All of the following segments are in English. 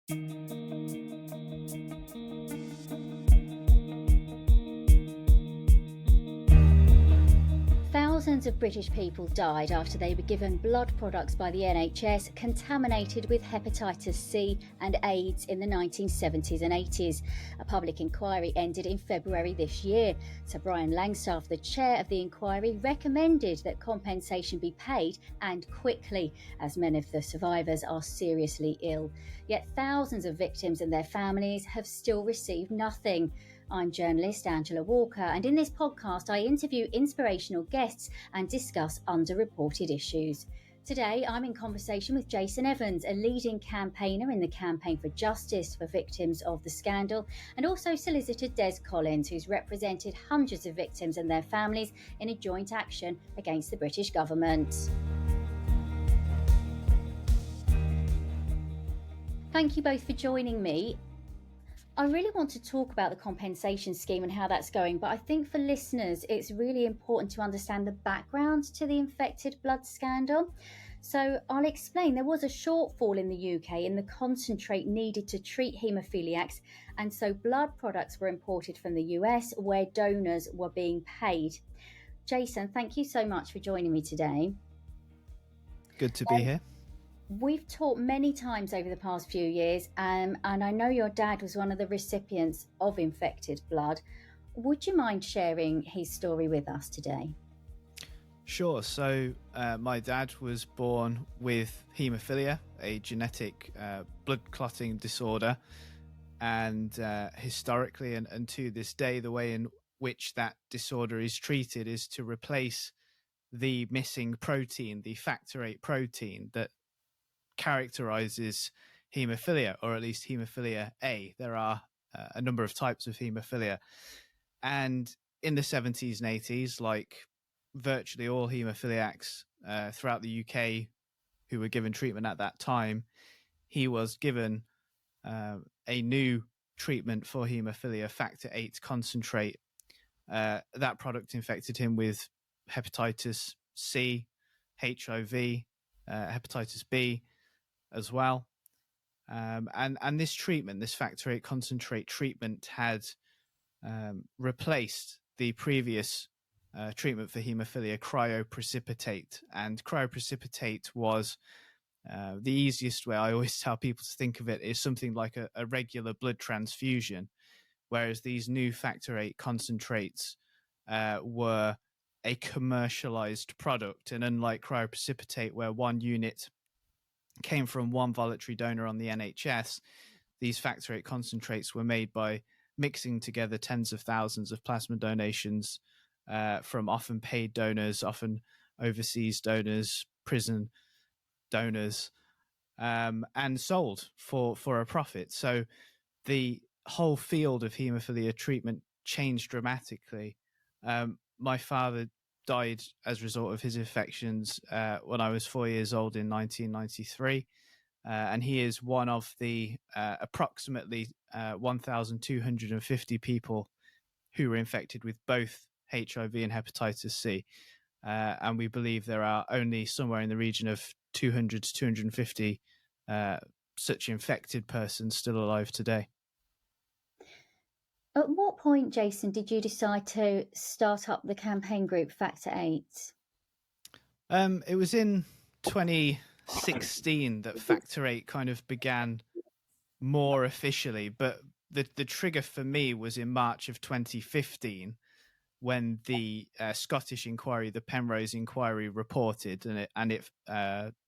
Thousands of British people died after they were given blood products by the NHS contaminated with hepatitis C and AIDS in the 1970s and 80s. A public inquiry ended in February this year. Sir Brian Langstaff, the chair of the inquiry, recommended that compensation be paid and quickly, as many of the survivors are seriously ill. Yet thousands of victims and their families have still received nothing. I'm journalist Angela Walker, and in this podcast I interview inspirational guests and discuss underreported issues. Today I'm in conversation with Jason Evans, a leading campaigner in the campaign for justice for victims of the scandal, and also solicitor Des Collins, who's represented hundreds of victims and their families in a joint action against the British government. Thank you both for joining me. I really want to talk about the compensation scheme and how that's going, but I think for listeners, it's really important to understand the background to the infected blood scandal. So I'll explain. There was a shortfall in the UK in the concentrate needed to treat haemophiliacs, and so blood products were imported from the US where donors were being paid. Jason, thank you so much for joining me today. Good to be here. We've talked many times over the past few years, and I know your dad was one of the recipients of infected blood. Would you mind sharing his story with us today? Sure. So my dad was born with haemophilia, a genetic blood clotting disorder. And historically and to this day, the way in which that disorder is treated is to replace the missing protein, the factor VIII protein that characterizes haemophilia, or at least haemophilia A. There are a number of types of haemophilia. And in the 70s and 80s, like virtually all haemophiliacs throughout the UK who were given treatment at that time, he was given a new treatment for haemophilia, factor VIII concentrate. That product infected him with hepatitis C, HIV, hepatitis B, as well. And this treatment, this factor VIII concentrate treatment, had replaced the previous treatment for haemophilia, cryoprecipitate. And cryoprecipitate was the easiest way I always tell people to think of it is something like a regular blood transfusion, whereas these new factor VIII concentrates were a commercialized product. And unlike cryoprecipitate, where one unit came from one voluntary donor on the NHS, these factor VIII concentrates were made by mixing together tens of thousands of plasma donations from often paid donors, often overseas donors, prison donors, and sold for a profit. So the whole field of haemophilia treatment changed dramatically. My father died as a result of his infections when I was 4 years old in 1993. And he is one of the approximately 1,250 people who were infected with both HIV and hepatitis C. And we believe there are only somewhere in the region of 200 to 250 such infected persons still alive today. At what point, Jason, did you decide to start up the campaign group Factor VIII? It was in 2016 that Factor VIII kind of began more officially, but the trigger for me was in March of 2015 when the Scottish inquiry, the Penrose inquiry, reported, and it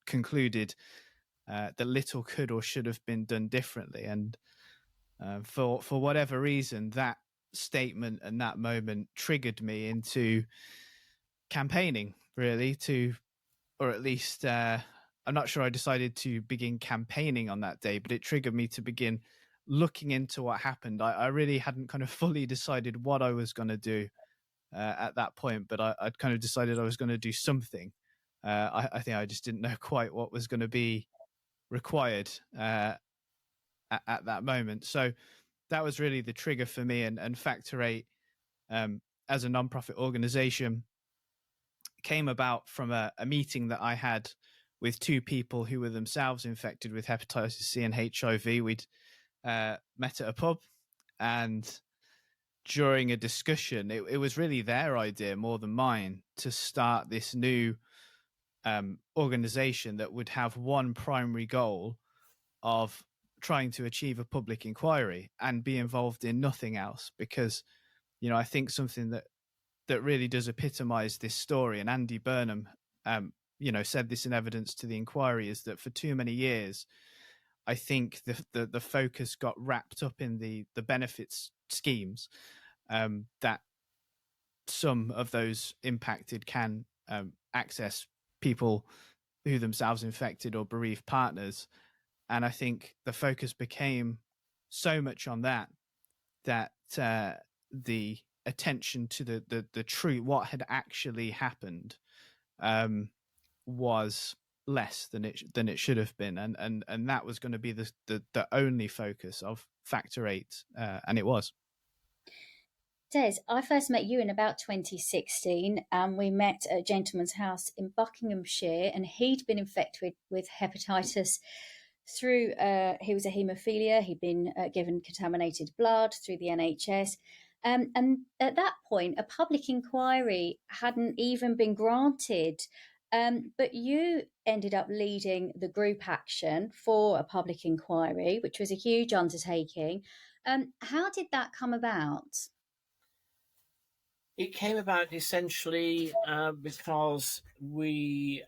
concluded that little could or should have been done differently. And for whatever reason, that statement and that moment triggered me into campaigning, really, or at least I'm not sure I decided to begin campaigning on that day, but it triggered me to begin looking into what happened. I really hadn't kind of fully decided what I was going to do at that point, but I'd kind of decided I was going to do something. I think I just didn't know quite what was going to be required at that moment. So that was really the trigger for me. And Factor VIII, as a non-profit organization, came about from a meeting that I had with two people who were themselves infected with hepatitis C and HIV. We'd met at a pub, and during a discussion, it was really their idea more than mine to start this new organization that would have one primary goal of trying to achieve a public inquiry and be involved in nothing else. Because, I think something that really does epitomize this story, and Andy Burnham, said this in evidence to the inquiry, is that for too many years, I think the focus got wrapped up in the benefits schemes that some of those impacted can access people who themselves infected or bereaved partners. And I think the focus became so much on that the attention to the truth, what had actually happened, was less than it should have been, and that was going to be the only focus of Factor 8, and it was. Des, I first met you in about 2016, and we met at a gentleman's house in Buckinghamshire, and he'd been infected with hepatitis through, he was a haemophilia, he'd been given contaminated blood through the NHS. And at that point, a public inquiry hadn't even been granted. But you ended up leading the group action for a public inquiry, which was a huge undertaking. How did that come about? It came about essentially because we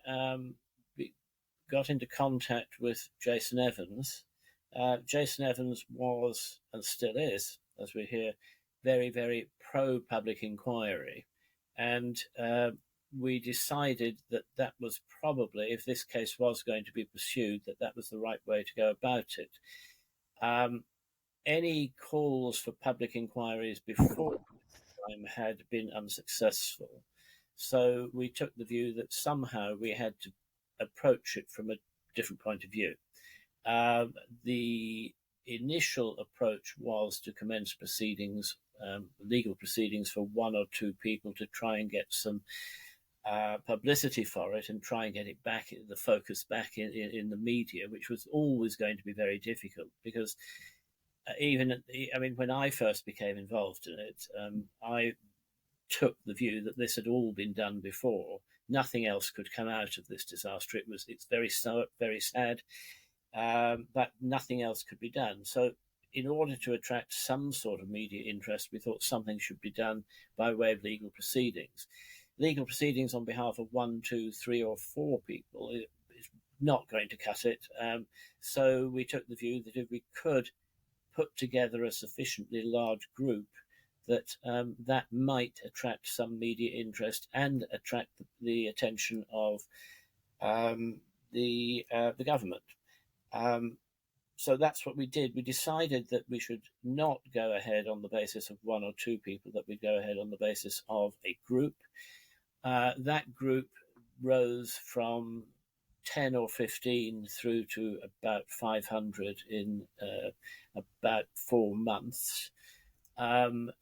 got into contact with Jason Evans. Jason Evans was, and still is, as we hear, very, very pro-public inquiry. And we decided that was probably, if this case was going to be pursued, that was the right way to go about it. Any calls for public inquiries before had been unsuccessful. So we took the view that somehow we had to approach it from a different point of view. The initial approach was to commence proceedings, legal proceedings for one or two people to try and get some publicity for it and try and get it back, the focus back in the media, which was always going to be very difficult because when I first became involved in it, I took the view that this had all been done before. Nothing else could come out of this disaster. It's very sad, but nothing else could be done. So in order to attract some sort of media interest, we thought something should be done by way of legal proceedings. Legal proceedings on behalf of 1, 2, 3, or 4 people is not going to cut it. So we took the view that if we could put together a sufficiently large group that that might attract some media interest and attract the attention of the government. So that's what we did. We decided that we should not go ahead on the basis of 1 or 2 people, that we'd go ahead on the basis of a group. That group rose from 10 or 15 through to about 500 in about 4 months. To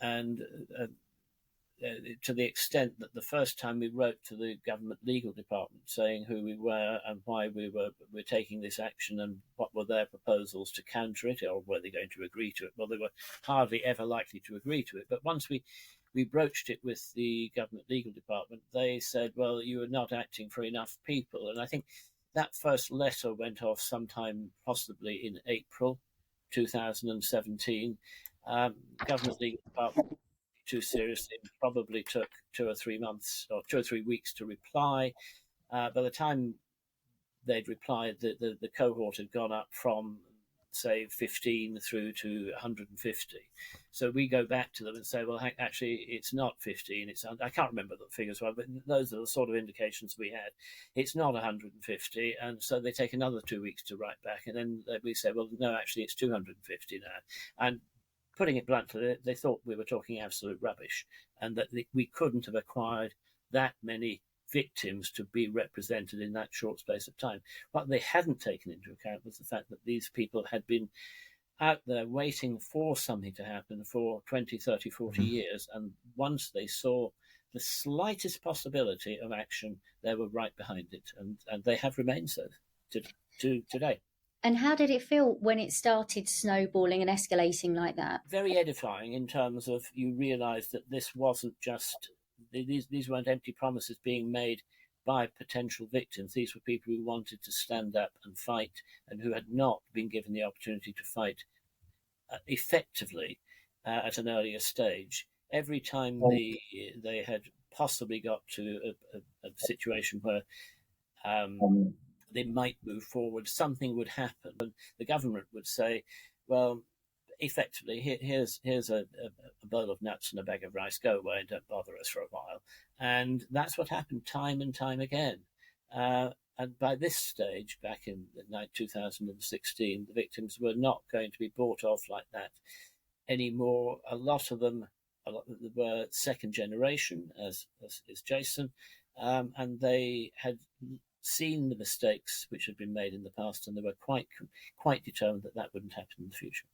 the extent that the first time we wrote to the government legal department saying who we were and why we were taking this action and what were their proposals to counter it, or were they going to agree to it? Well, they were hardly ever likely to agree to it. But once we broached it with the government legal department, they said, well, you are not acting for enough people. And I think that first letter went off sometime possibly in April 2017. Government legal department too seriously probably took 2 or 3 months or 2 or 3 weeks to reply. By the time they'd replied, the cohort had gone up from, say, 15 through to 150. So we go back to them and say, well, actually, it's not 15. I can't remember the figures well, but those are the sort of indications we had. It's not 150. And so they take another 2 weeks to write back. And then we say, well, no, actually, it's 250 now. And putting it bluntly, they thought we were talking absolute rubbish and that we couldn't have acquired that many victims to be represented in that short space of time. What they hadn't taken into account was the fact that these people had been out there waiting for something to happen for 20, 30, 40 years. And once they saw the slightest possibility of action, they were right behind it, and they have remained so to today. And how did it feel when it started snowballing and escalating like that? Very edifying in terms of you realise that this wasn't just, these weren't empty promises being made by potential victims. These were people who wanted to stand up and fight and who had not been given the opportunity to fight effectively at an earlier stage. Every time they had possibly got to a situation where they might move forward, something would happen, and the government would say, well, effectively, here's a bowl of nuts and a bag of rice, go away and don't bother us for a while. And that's what happened time and time again. And by this stage, back in 2016, the victims were not going to be bought off like that anymore. A lot of them were second generation, as is Jason, and they had seen the mistakes which had been made in the past, and they were quite determined that that wouldn't happen in the future.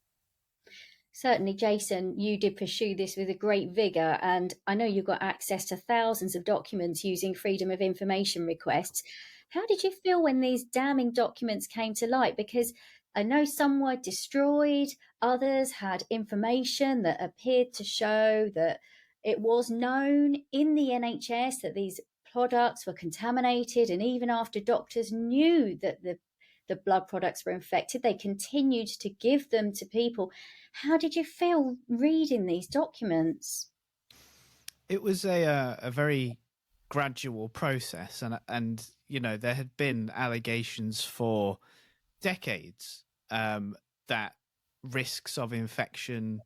Certainly, Jason, you did pursue this with a great vigour, and I know you got access to thousands of documents using freedom of information requests. How did you feel when these damning documents came to light? Because I know some were destroyed, others had information that appeared to show that it was known in the NHS that these products were contaminated, and even after doctors knew that the blood products were infected, they continued to give them to people. How did you feel reading these documents? It was a very gradual process, and you know, there had been allegations for decades that risks of infection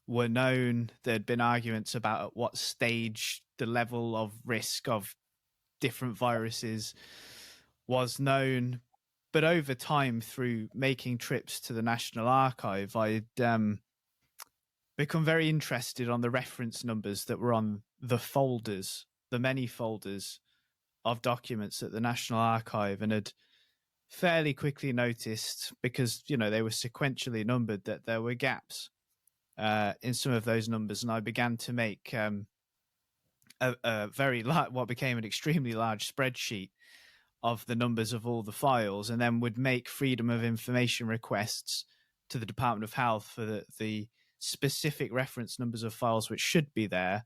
were known. There'd been arguments about at what stage the level of risk of different viruses was known. But over time, through making trips to the National Archive, I'd become very interested on the reference numbers that were on the folders, the many folders of documents at the National Archive, and had fairly quickly noticed, because you know they were sequentially numbered, that there were gaps in some of those numbers, and I began to make a very what became an extremely large spreadsheet of the numbers of all the files, and then would make freedom of information requests to the Department of Health for the specific reference numbers of files which should be there,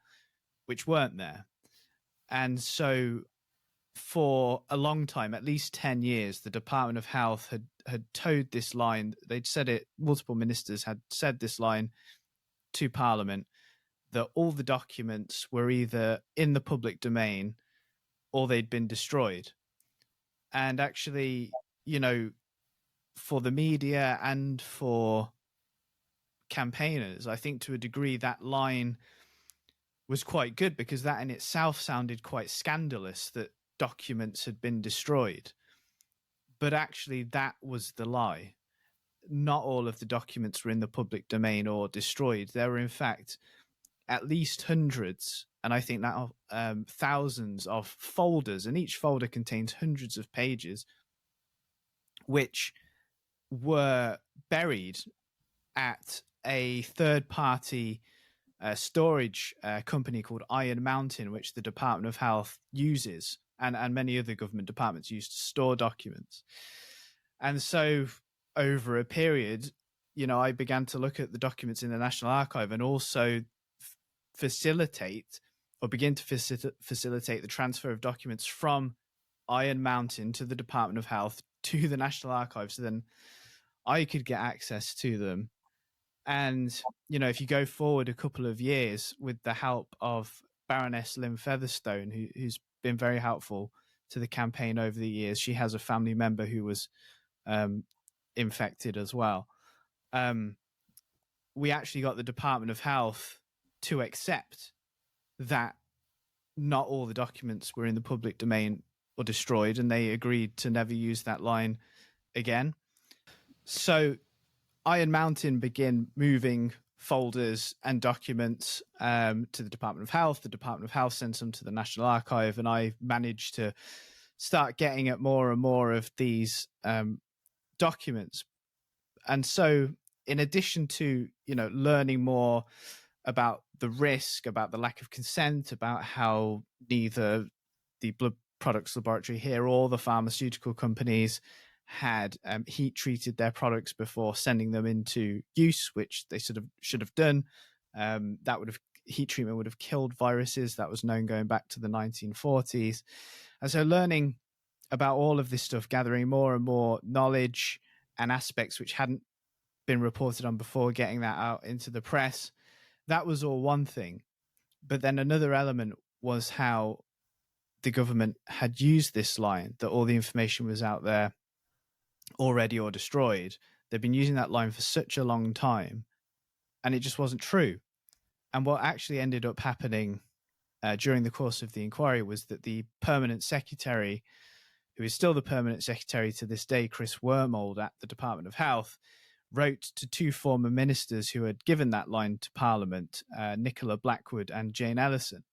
which weren't there. And so for a long time, at least 10 years, the Department of Health had towed this line. They'd said it, multiple ministers had said this line to Parliament, that all the documents were either in the public domain or they'd been destroyed. And actually, you know, for the media and for campaigners, I think to a degree that line was quite good, because that in itself sounded quite scandalous, that documents had been destroyed. But actually that was the lie. Not all of the documents were in the public domain or destroyed. There were in fact at least hundreds, and I think now thousands of folders, and each folder contains hundreds of pages, which were buried at a third-party storage company called Iron Mountain, which the Department of Health uses, and many other government departments use to store documents. And so over a period, you know, I began to look at the documents in the National Archive and also begin to facilitate the transfer of documents from Iron Mountain to the Department of Health to the National Archive, so then I could get access to them. And, you know, if you go forward a couple of years, with the help of Baroness Lynn Featherstone, who's been very helpful to the campaign over the years, she has a family member who was infected as well. We actually got the Department of Health to accept that not all the documents were in the public domain or destroyed, and they agreed to never use that line again. So Iron Mountain began moving folders and documents to the Department of Health. The Department of Health sent them to the National Archive, and I managed to start getting at more and more of these documents. And so in addition to, you know, learning more about the risk, about the lack of consent, about how neither the blood products laboratory here or the pharmaceutical companies had heat treated their products before sending them into use, which they should have done. Heat treatment would have killed viruses. That was known going back to the 1940s. And so learning about all of this stuff, gathering more and more knowledge and aspects which hadn't been reported on before, getting that out into the press, that was all one thing. But then another element was how the government had used this line, that all the information was out there already or destroyed. They've been using that line for such a long time, and it just wasn't true. And what actually ended up happening during the course of the inquiry was that the permanent secretary, who is still the permanent secretary to this day, Chris Wormold at the Department of Health, wrote to two former ministers who had given that line to Parliament, Nicola Blackwood and Jane Ellison,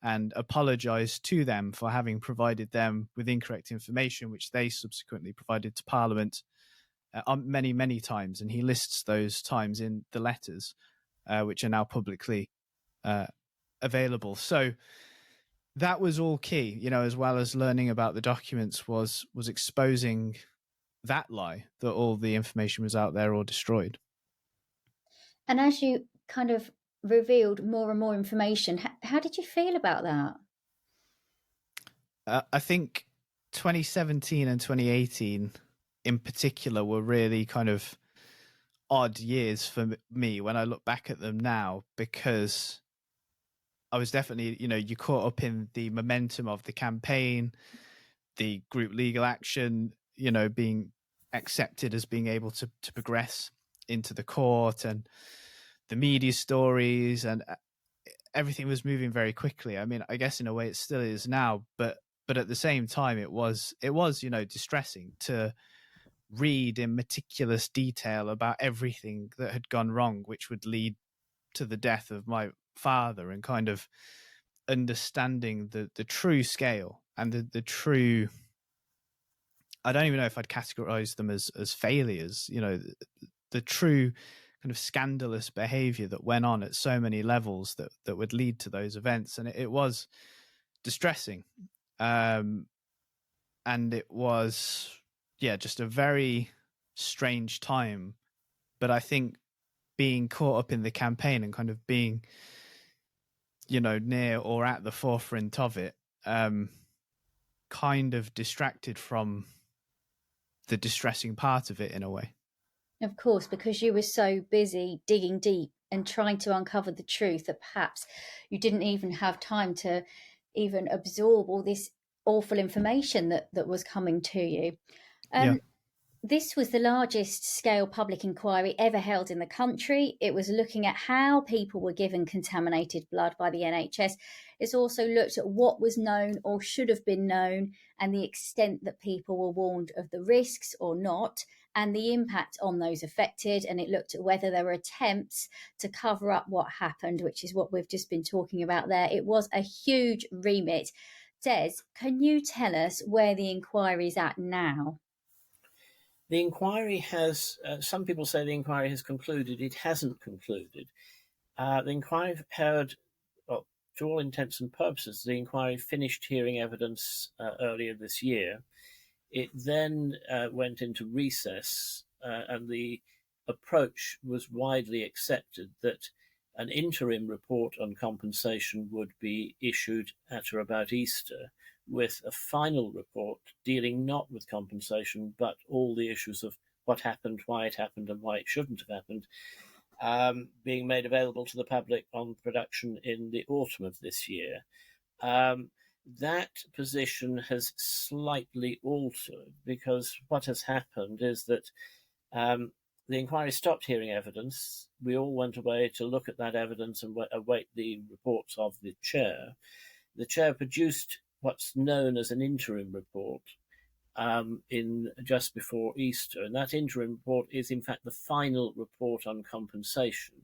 and apologised to them for having provided them with incorrect information, which they subsequently provided to Parliament many, many times. And he lists those times in the letters, which are now publicly available. So that was all key, as well as learning about the documents, was exposing that lie, that all the information was out there or destroyed. And as you kind of revealed more and more information, how did you feel about that? I think 2017 and 2018 in particular were really kind of odd years for me when I look back at them now, because I was definitely, you caught up in the momentum of the campaign, the group legal action, being accepted as being able to progress into the court, and the media stories, and everything was moving very quickly. I mean, I guess in a way it still is now, but at the same time it was distressing to read in meticulous detail about everything that had gone wrong, which would lead to the death of my father, and kind of understanding the true scale and the true, I don't even know if I'd categorize them as failures, the true kind of scandalous behavior that went on at so many levels that would lead to those events. And it was distressing. And it was, just a very strange time. But I think being caught up in the campaign and kind of being, near or at the forefront of it, kind of distracted from the distressing part of it in a way. Of course, because you were so busy digging deep and trying to uncover the truth that perhaps you didn't even have time to even absorb all this awful information that was coming to you. This was the largest scale public inquiry ever held in the country. It was looking at how people were given contaminated blood by the NHS. It's also looked at what was known or should have been known, and the extent that people were warned of the risks or not, and the impact on those affected. And it looked at whether there were attempts to cover up what happened, which is what we've just been talking about there. It was a huge remit. Des, can you tell us where the inquiry is at now? The inquiry has, some people say the inquiry has concluded. It hasn't concluded. The inquiry heard, well, to all intents and purposes, the inquiry finished hearing evidence earlier this year. It then went into recess, and the approach was widely accepted that an interim report on compensation would be issued at or about Easter, with a final report dealing not with compensation, but all the issues of what happened, why it happened, and why it shouldn't have happened, being made available to the public on production in the autumn of this year. That position has slightly altered, because what has happened is that the inquiry stopped hearing evidence. We all went away to look at that evidence and await the reports of the chair. The chair produced what's known as an interim report in just before Easter, and that interim report is in fact the final report on compensation.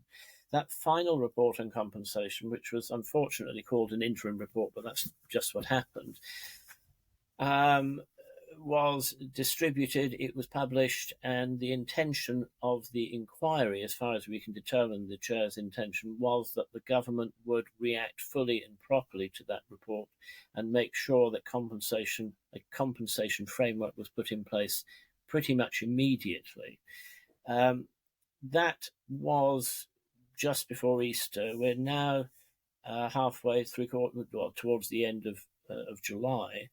That final report on compensation, which was unfortunately called an interim report, but that's just what happened, was distributed, it was published, and the intention of the inquiry, as far as we can determine the chair's intention, was that the government would react fully and properly to that report and make sure that a compensation framework was put in place pretty much immediately. That was just before Easter. We're now halfway towards the end of July,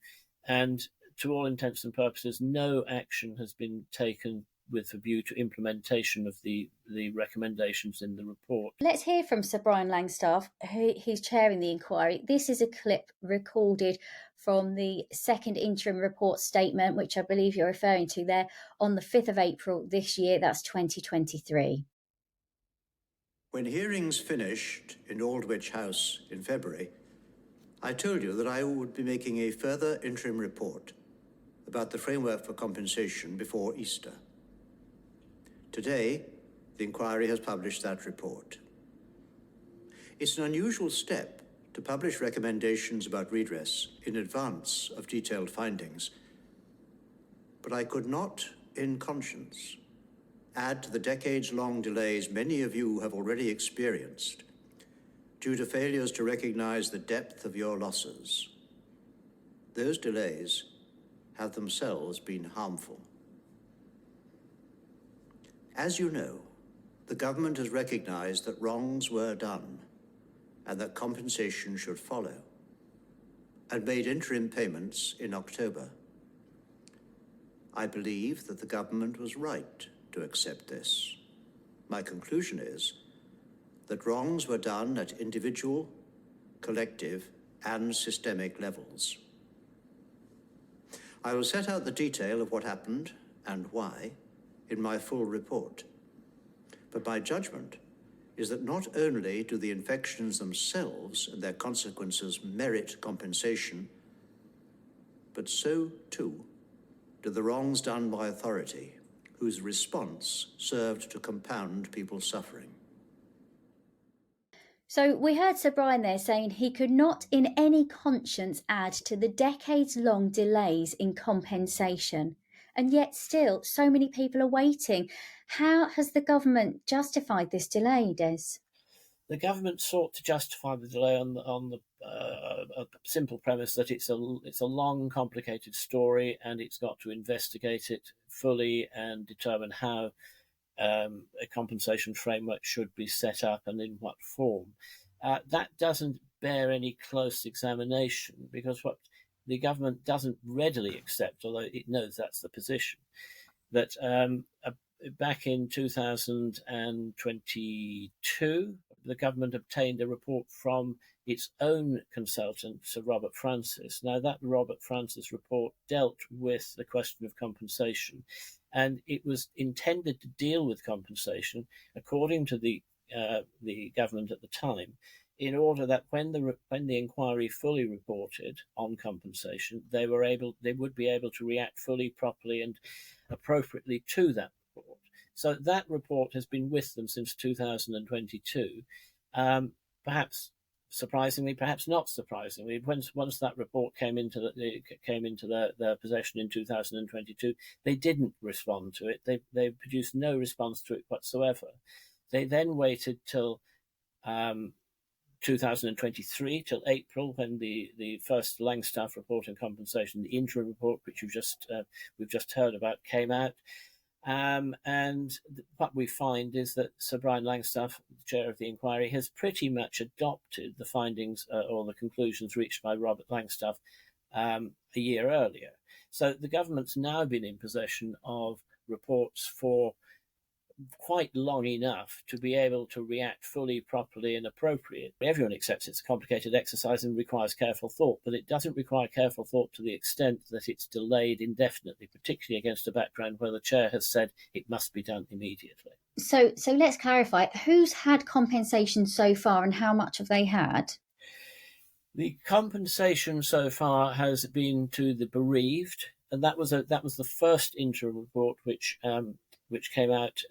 and to all intents and purposes, no action has been taken with a view to implementation of the recommendations in the report. Let's hear from Sir Brian Langstaff, who's chairing the inquiry. This is a clip recorded from the second interim report statement, which I believe you're referring to there, on the 5th of April this year. That's 2023. When hearings finished in Aldwych House in February, I told you that I would be making a further interim report about the framework for compensation before Easter. Today, the inquiry has published that report. It's an unusual step to publish recommendations about redress in advance of detailed findings, but I could not, in conscience, add to the decades-long delays many of you have already experienced due to failures to recognize the depth of your losses. Those delays have themselves been harmful. As you know, the government has recognized that wrongs were done and that compensation should follow, and made interim payments in October. I believe that the government was right to accept this. My conclusion is that wrongs were done at individual, collective, and systemic levels. I will set out the detail of what happened and why in my full report. But my judgment is that not only do the infections themselves and their consequences merit compensation, but so too do the wrongs done by authority, whose response served to compound people's suffering. So we heard Sir Brian there saying he could not in any conscience add to the decades-long delays in compensation. And yet still, so many people are waiting. How has the government justified this delay, Des? The government sought to justify the delay on the simple premise that it's a long, complicated story, and it's got to investigate it fully and determine how a compensation framework should be set up and in what form. That doesn't bear any close examination, because what the government doesn't readily accept, although it knows that's the position, that back in 2022, the government obtained a report from its own consultant, Sir Robert Francis. Now, that Robert Francis report dealt with the question of compensation, and it was intended to deal with compensation, according to the government at the time, in order that when the inquiry fully reported on compensation, they would be able to react fully, properly, and appropriately to that report. So that report has been with them since 2022. Perhaps surprisingly, perhaps not surprisingly, once that report came into their possession in 2022, they didn't respond to it. They produced no response to it whatsoever. They then waited till 2023, till April, when the first Langstaff report on compensation, the interim report, which we've just heard about, came out. And what we find is that Sir Brian Langstaff, the chair of the inquiry, has pretty much adopted the findings or the conclusions reached by Robert Langstaff a year earlier. So the government's now been in possession of reports for quite long enough to be able to react fully, properly, and appropriately. Everyone accepts it's a complicated exercise and requires careful thought, but it doesn't require careful thought to the extent that it's delayed indefinitely, particularly against a background where the chair has said it must be done immediately. So let's clarify, who's had compensation so far and how much have they had? The compensation so far has been to the bereaved, and that was the first interim report which came out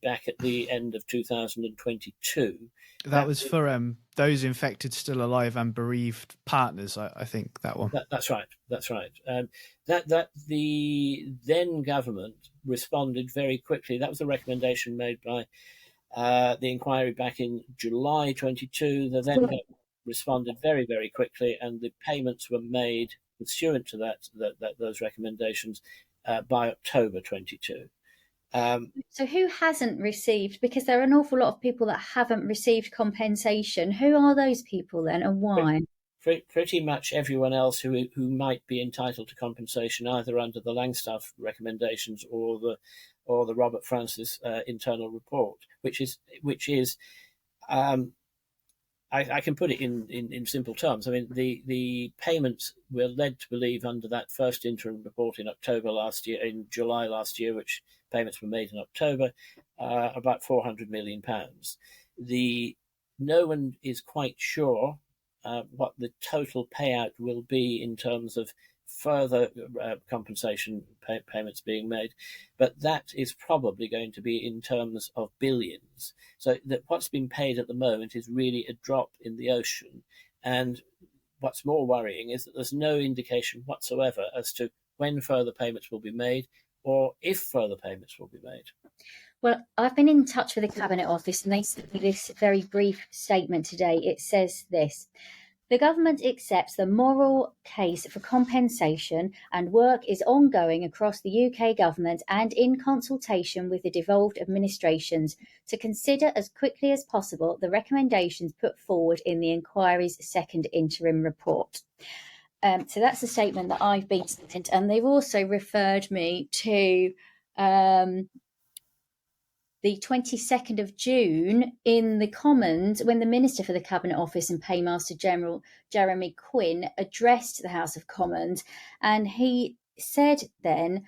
back at the end of 2022. That was for those infected, still alive, and bereaved partners. I think that one. That's right. That's right. That the then government responded very quickly. That was a recommendation made by the inquiry back in July 22. The then government responded very, very quickly, and the payments were made pursuant to those recommendations by October 22. So who hasn't received? Because there are an awful lot of people that haven't received compensation. Who are those people then, and why? Pretty much everyone else who might be entitled to compensation, either under the Langstaff recommendations or the Robert Francis internal report, which is I can put it in simple terms. I mean, the payments were led to believe under that first interim report in July last year, which payments were made in October, about £400 million. No one is quite sure what the total payout will be in terms of further compensation payments being made, but that is probably going to be in terms of billions. So that what's been paid at the moment is really a drop in the ocean. And what's more worrying is that there's no indication whatsoever as to when further payments will be made or if further payments will be made. Well, I've been in touch with the Cabinet Office, and they sent me this very brief statement today. It says this: the government accepts the moral case for compensation, and work is ongoing across the UK government and in consultation with the devolved administrations to consider as quickly as possible the recommendations put forward in the inquiry's second interim report. So that's the statement that I've been sent, and they've also referred me to the 22nd of June in the Commons, when the Minister for the Cabinet Office and Paymaster General Jeremy Quinn addressed the House of Commons, and he said then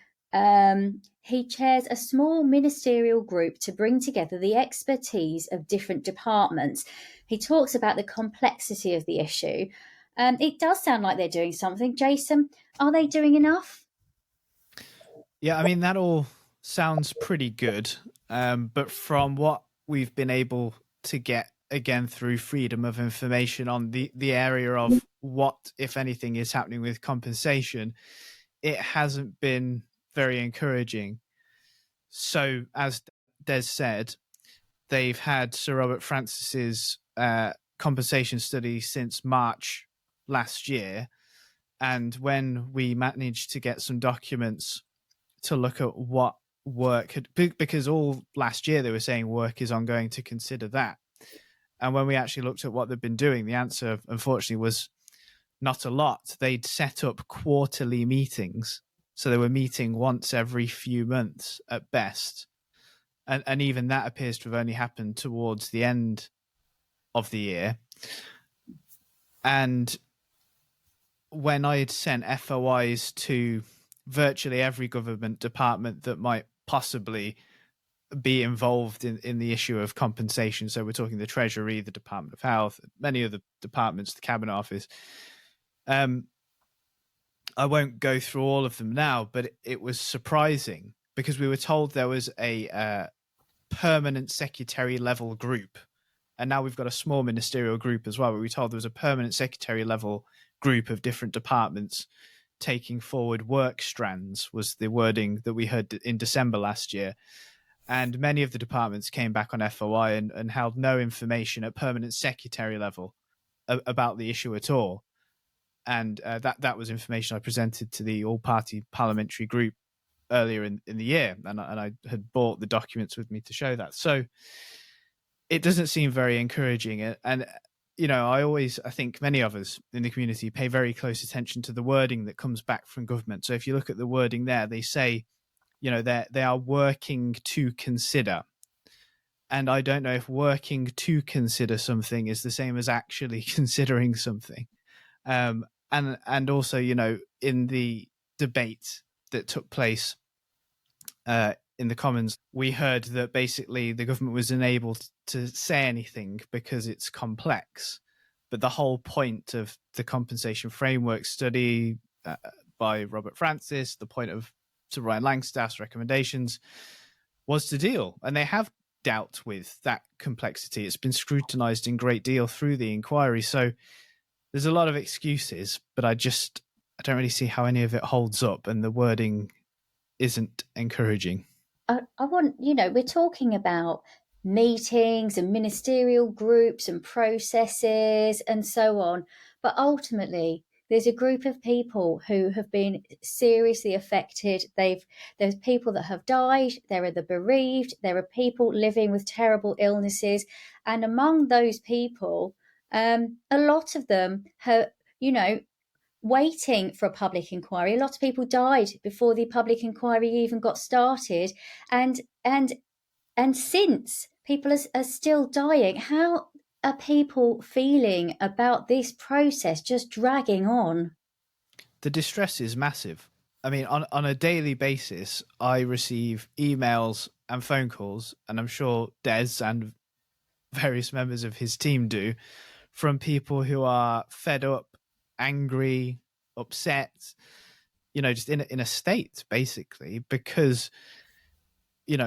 he chairs a small ministerial group to bring together the expertise of different departments. He talks about the complexity of the issue. It does sound like they're doing something. Jason, are they doing enough? Yeah, I mean, that all sounds pretty good. But from what we've been able to get, again, through freedom of information on the area of what, if anything, is happening with compensation, it hasn't been very encouraging. So, as Des said, they've had Sir Robert Francis's compensation study since March last year. And when we managed to get some documents to look at what work had, because all last year they were saying work is ongoing to consider that, and when we actually looked at what they've been doing, the answer unfortunately was not a lot. They'd set up quarterly meetings, so they were meeting once every few months at best, and even that appears to have only happened towards the end of the year. And when I had sent FOIs to virtually every government department that might possibly be involved in the issue of compensation, so we're talking the Treasury, the Department of Health, many other departments, the Cabinet Office. I won't go through all of them now, but it was surprising because we were told there was a permanent secretary level group, and now we've got a small ministerial group as well, but we were told there was a permanent secretary level group of different departments taking forward work strands, was the wording that we heard in December last year. And many of the departments came back on FOI and held no information at permanent secretary level about the issue at all. And that was information I presented to the all-party parliamentary group earlier in the year, and I had brought the documents with me to show that. So it doesn't seem very encouraging. And you know, I think many of us in the community pay very close attention to the wording that comes back from government. So if you look at the wording there, they say, you know, they are working to consider. And I don't know if working to consider something is the same as actually considering something. And also, you know, in the debate that took place in the Commons, we heard that basically the government was unable to say anything because it's complex. But the whole point of the compensation framework study by Robert Francis, the point of Sir Ryan Langstaff's recommendations, was to deal, and they have dealt with that complexity. It's been scrutinized in great deal through the inquiry. So there's a lot of excuses, but I don't really see how any of it holds up, and the wording isn't encouraging. I want, we're talking about meetings and ministerial groups and processes and so on. But ultimately, there's a group of people who have been seriously affected. There's people that have died. There are the bereaved. There are people living with terrible illnesses. And among those people, a lot of them have, waiting for a public inquiry. A lot of people died before the public inquiry even got started, and since people are still dying. How are people feeling about this process just dragging on? The distress is massive. I mean, on a daily basis, I receive emails and phone calls, and I'm sure Des and various members of his team do, from people who are fed up, angry, upset, just in a state, basically, because,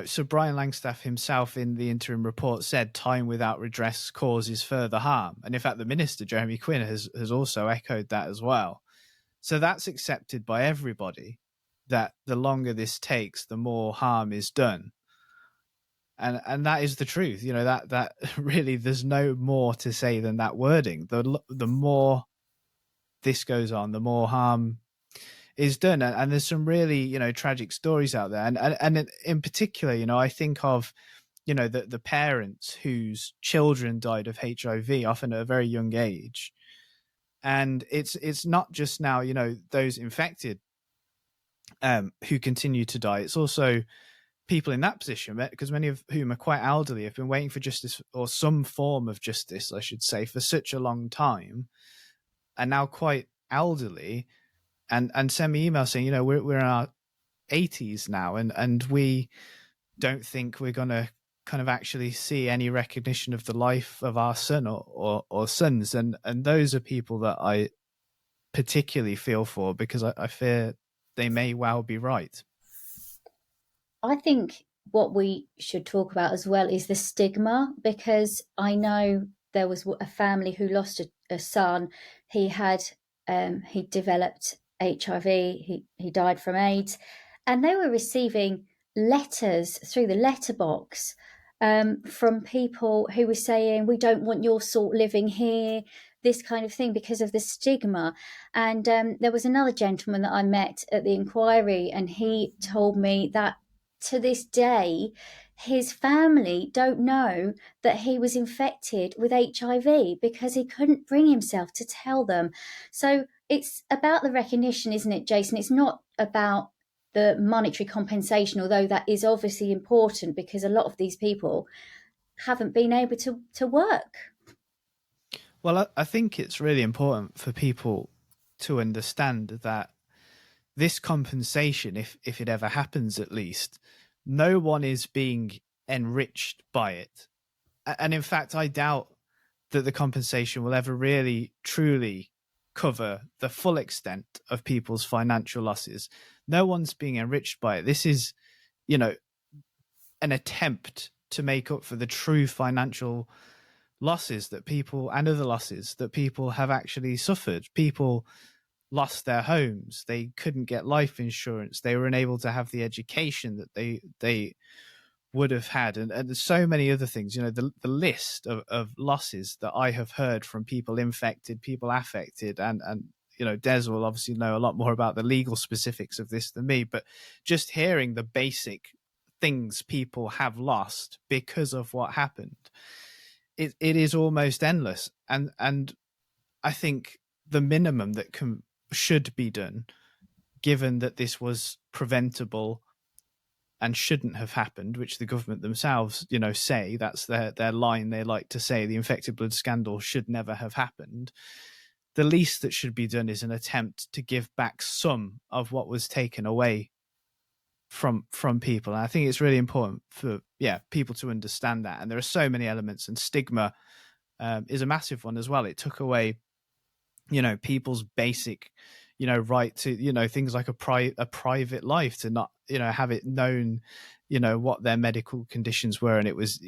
so Brian Langstaff himself in the interim report said time without redress causes further harm. And in fact, the Minister, Jeremy Quinn, has also echoed that as well. So that's accepted by everybody, that the longer this takes, the more harm is done. And that is the truth. That really, there's no more to say than that wording. The more this goes on, the more harm is done. And there's some really, tragic stories out there. And in particular, I think of, the parents whose children died of HIV, often at a very young age. And it's not just now, those infected who continue to die. It's also people in that position, because many of whom are quite elderly, have been waiting for justice, or some form of justice, I should say, for such a long time, and now quite elderly, and send me emails saying, we're in our 80s now, and we don't think we're going to kind of actually see any recognition of the life of our son or sons. And those are people that I particularly feel for, because I fear they may well be right. I think what we should talk about as well is the stigma, because I know there was a family who lost a son. He had he developed HIV. He died from AIDS, and they were receiving letters through the letterbox from people who were saying, "We don't want your sort living here," this kind of thing, because of the stigma. And there was another gentleman that I met at the inquiry, and he told me that to this day, his family don't know that he was infected with HIV because he couldn't bring himself to tell them. So it's about the recognition, isn't it, Jason? It's not about the monetary compensation, although that is obviously important, because a lot of these people haven't been able to work. Well, I think it's really important for people to understand that this compensation, if it ever happens at least, no one is being enriched by it. And in fact, I doubt that the compensation will ever really, truly cover the full extent of people's financial losses. No one's being enriched by it. This is, an attempt to make up for the true financial losses that people, and other losses that people have actually suffered. People lost their homes. They couldn't get life insurance. They were unable to have the education that they would have had. And so many other things, the list of losses that I have heard from people infected, people affected, and Des will obviously know a lot more about the legal specifics of this than me, but just hearing the basic things people have lost because of what happened, it is almost endless. And I think the minimum that should be done, given that this was preventable and shouldn't have happened, which the government themselves, say that's their line. They like to say the infected blood scandal should never have happened. The least that should be done is an attempt to give back some of what was taken away from people. And I think it's really important for people to understand that. And there are so many elements, and stigma is a massive one as well. It took away people's basic right to things like a private life, to not have it known what their medical conditions were, and it was,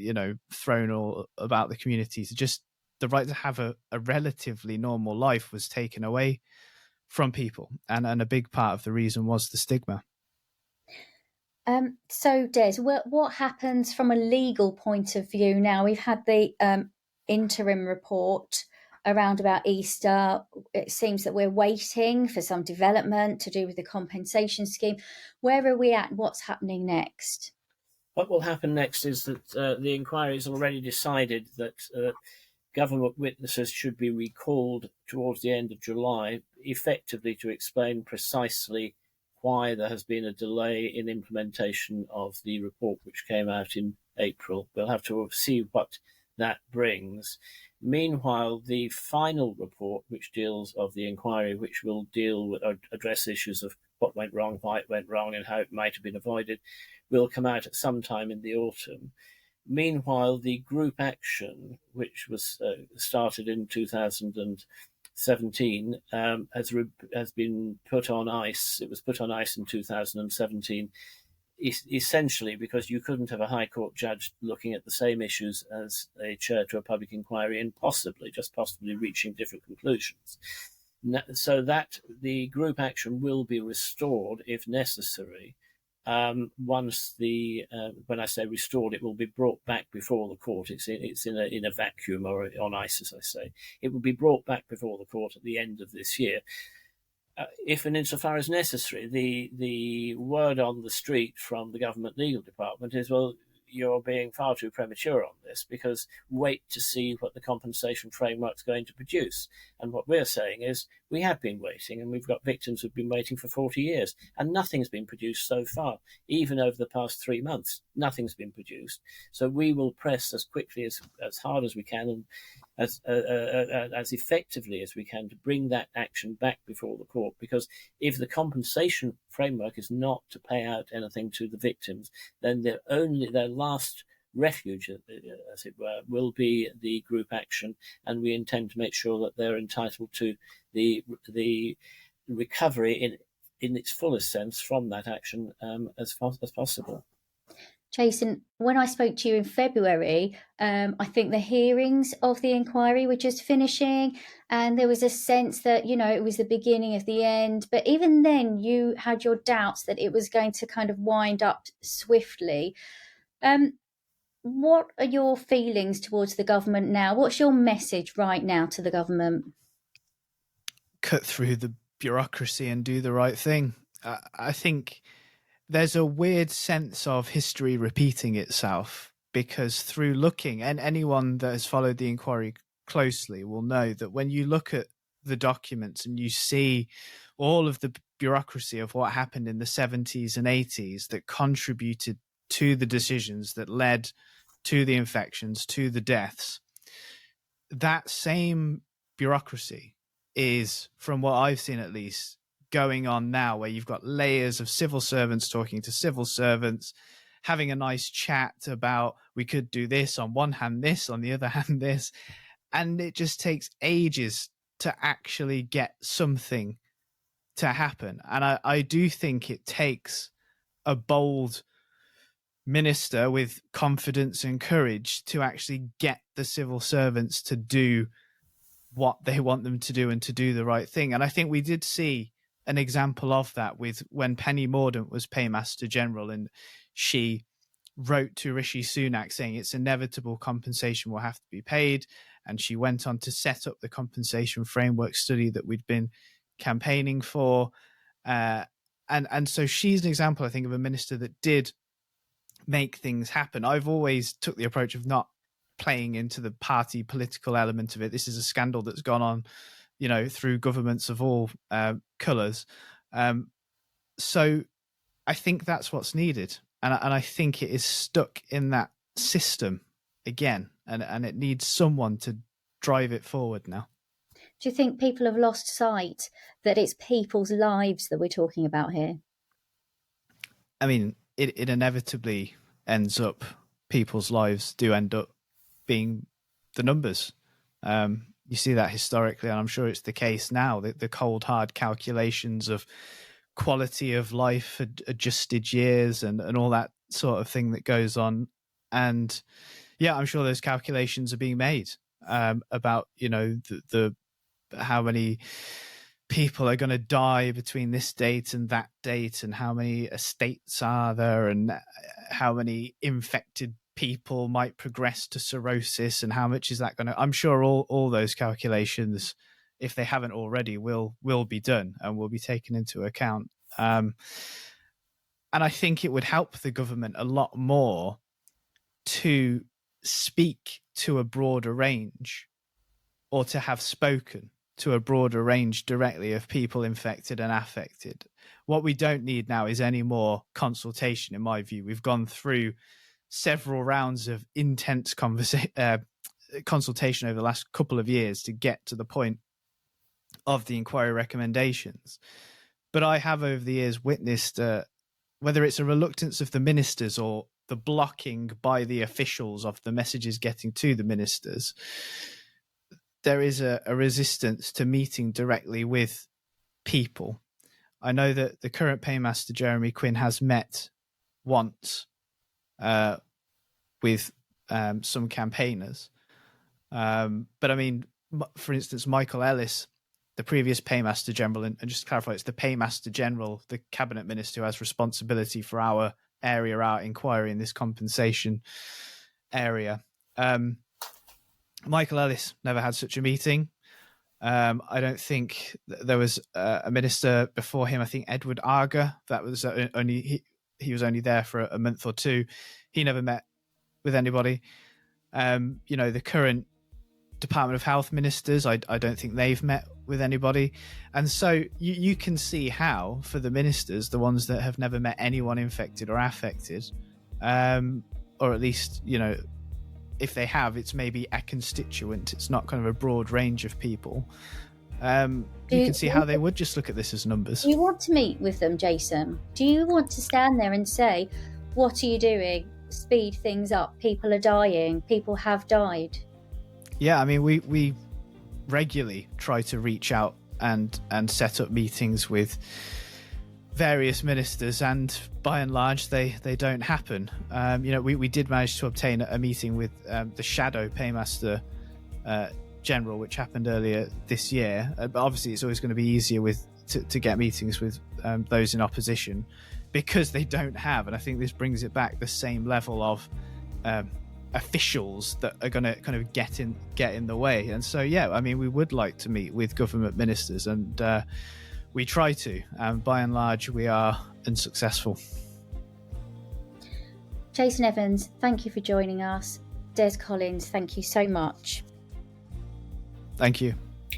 thrown all about the community. So just the right to have a relatively normal life was taken away from people. And a big part of the reason was the stigma. So, Des, what happens from a legal point of view now? We've had the interim report around about Easter. It seems that we're waiting for some development to do with the compensation scheme. Where are we at? What's happening next? What will happen next is that the inquiry has already decided that government witnesses should be recalled towards the end of July, effectively to explain precisely why there has been a delay in implementation of the report which came out in April. We'll have to see what that brings. Meanwhile, the final report, which deals of the inquiry, which will deal with address issues of what went wrong, why it went wrong, and how it might have been avoided, will come out at some time in the autumn. Meanwhile, the group action, which was started in 2017, has been put on ice. It was put on ice in 2017, essentially because you couldn't have a High Court judge looking at the same issues as a chair to a public inquiry and possibly reaching different conclusions. So that the group action will be restored if necessary. Once when I say restored, it will be brought back before the court. It's in a vacuum or on ice, as I say. It will be brought back before the court at the end of this year. If and insofar as necessary, the word on the street from the government legal department is, well, you're being far too premature on this, because wait to see what the compensation framework's going to produce. And what we're saying is we have been waiting, and we've got victims who've been waiting for 40 years, and nothing's been produced so far. Even over the past 3 months, nothing's been produced. So we will press as quickly, as hard as we can, and as effectively as we can to bring that action back before the court, because if the compensation framework is not to pay out anything to the victims, then their last refuge, as it were, will be the group action, and we intend to make sure that they're entitled to the recovery in its fullest sense from that action as possible. Jason, when I spoke to you in February, I think the hearings of the inquiry were just finishing, and there was a sense that, it was the beginning of the end. But even then, you had your doubts that it was going to kind of wind up swiftly. What are your feelings towards the government now? What's your message right now to the government? Cut through the bureaucracy and do the right thing. I think there's a weird sense of history repeating itself, because through looking, and anyone that has followed the inquiry closely will know that when you look at the documents and you see all of the bureaucracy of what happened in the 70s and 80s that contributed to the decisions that led to the infections, to the deaths, that same bureaucracy is, from what I've seen at least, going on now, where you've got layers of civil servants talking to civil servants, having a nice chat about, we could do this, on one hand this, on the other hand this, and it just takes ages to actually get something to happen. And I do think it takes a bold minister with confidence and courage to actually get the civil servants to do what they want them to do and to do the right thing. And I think we did see an example of that with when Penny Mordaunt was Paymaster General, and she wrote to Rishi Sunak saying it's inevitable, compensation will have to be paid. And she went on to set up the compensation framework study that we'd been campaigning for. And so she's an example, I think, of a minister that did make things happen. I've always took the approach of not playing into the party political element of it. This is a scandal that's gone on, through governments of all colours. So I think that's what's needed. And I think it is stuck in that system again, and it needs someone to drive it forward now. Do you think people have lost sight that it's people's lives that we're talking about here? I mean, it inevitably ends up, people's lives do end up being the numbers. You see that historically, and I'm sure it's the case now, the cold, hard calculations of quality of life, adjusted years, and all that sort of thing that goes on. And yeah, I'm sure those calculations are being made about, you know, the how many people are going to die between this date and that date, and how many estates are there, and how many infected people might progress to cirrhosis, and how much is that going to... I'm sure all those calculations, if they haven't already, will be done and will be taken into account. And I think it would help the government a lot more to speak to a broader range, or to have spoken to a broader range directly of people infected and affected. What we don't need now is any more consultation, in my view. We've gone through several rounds of intense consultation over the last couple of years to get to the point of the inquiry recommendations. But I have over the years witnessed, whether it's a reluctance of the ministers or the blocking by the officials of the messages getting to the ministers, there is a resistance to meeting directly with people. I know that the current paymaster, Jeremy Quinn, has met once with some campaigners. But I mean, for instance, Michael Ellis, the previous paymaster general, and just to clarify, it's the paymaster general, the cabinet minister, who has responsibility for our area, our inquiry in this compensation area. Michael Ellis never had such a meeting. I don't think there was a minister before him. I think Edward Arger, that was only he was only there for a month or two. He never met with anybody. You know, the current Department of Health ministers, I don't think they've met with anybody. And so you can see how, for the ministers, the ones that have never met anyone infected or affected, or at least, you know, if they have, it's maybe a constituent. It's not kind of a broad range of people. You can see how they would just look at this as numbers. Do you want to meet with them, Jason? Do you want to stand there and say, what are you doing? Speed things up. People are dying. People have died. Yeah, I mean, we regularly try to reach out and set up meetings with various ministers, and by and large they don't happen. You know, we did manage to obtain a meeting with the shadow paymaster general, which happened earlier this year, but obviously it's always going to be easier to get meetings with those in opposition, because they don't have, and I think this brings it back, the same level of officials that are going to kind of get in the way. And so yeah, I mean, we would like to meet with government ministers, and we try to, and by and large we are unsuccessful. Jason Evans, thank you for joining us. Des Collins, thank you so much. Thank you.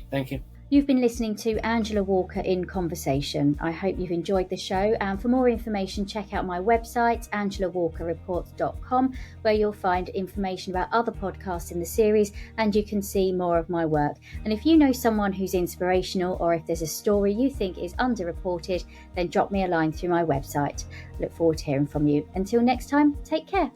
Thank you. You've been listening to Angela Walker in Conversation. I hope you've enjoyed the show, and for more information, check out my website, angelawalkerreports.com, where you'll find information about other podcasts in the series, and you can see more of my work. And if you know someone who's inspirational, or if there's a story you think is underreported, then drop me a line through my website. Look forward to hearing from you. Until next time, take care.